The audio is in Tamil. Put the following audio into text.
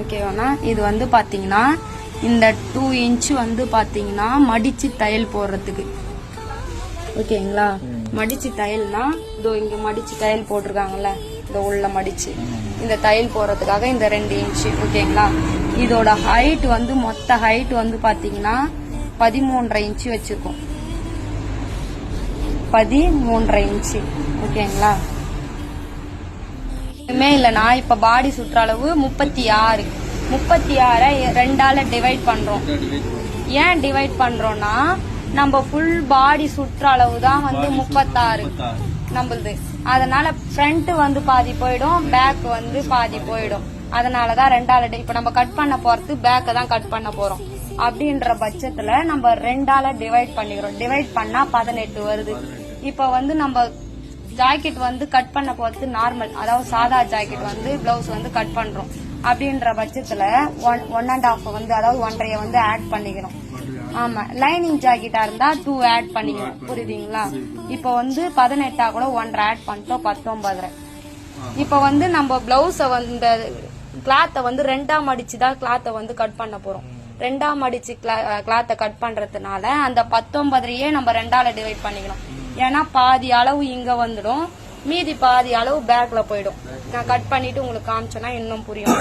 ஓகேவாண்ணா. இது வந்து பாத்தீங்கன்னா இந்த 2 இன்ச் வந்து பாத்தீங்கன்னா மடிச்சு தையல் போடுறதுக்கு. ஓகேங்களா? மடிச்சு தையல்னா இதோ இங்க மடிச்சு தையல் போட்டிருக்காங்கல்ல, இந்த உள்ள மடிச்சு இந்த தையல் போடுறதுக்காக இந்த 2 இன்ச். ஓகேங்களா? இதோட ஹைட் வந்து மொத்த ஹைட் வந்து பாத்தீங்கன்னா 13.5 இன்ச் வச்சிருக்கோம். 13.5 இன்ச். ஓகேங்களா? இல்லைன்னா இப்ப பாடி சுற்றளவு 36. 36 2ஆல டிவைட் பண்றோம். ஏன் டிவைட் பண்றோம்னா நம்ம ஃபுல் பாடி சுற்றளவு தான் வந்து 36 நம்மளுது. அதனால ஃப்ரண்ட் வந்து பாதி போயிடும், பேக் வந்து பாதி போயிடும். அதனாலதான் 2ஆல இப்ப நம்ம கட் பண்ண போறது பேக்க தான் கட் பண்ண போறோம். அப்படின்ற பட்சத்துல நம்ம 2ஆல டிவைட் பண்ணிக்கிறோம். டிவைட் பண்ணா 18 வருது. இப்ப வந்து நம்ம ஜாக்கெட் வந்து கட் பண்ண போறது நார்மல், அதாவது சாதா ஜாக்கெட் வந்து பிளவுஸ் வந்து கட் பண்றோம். அப்படின்ற பட்சத்துல 1.5 வந்து அதாவது 1.5 வந்து ஆட் பண்ணிக்கணும். ஆமா, லைனிங் ஜாக்கெட்டா இருந்தா 2 ஆட் பண்ணிக்கணும். புரியுதுங்களா? இப்ப வந்து 18 கூட 1.5 ஆட் பண்ணிட்டோம், 19. இப்ப வந்து நம்ம பிளவுஸ வந்து கிளாத்தை வந்து 2ஆ மடிச்சுதான் கிளாத்தை வந்து கட் பண்ண போறோம். 2ஆ மடிச்சு கிளாத்தை கட் பண்றதுனால அந்த 19 நம்ம 2ஆல டிவைட் பண்ணிக்கணும். ஏன்னா பாதி அளவு இங்க வந்துடும், மீதி பாதி அளவு பேக்ல போயிடும். நான் கட் பண்ணிட்டு உங்களுக்கு காமிச்சேன்னா இன்னும் புரியும்.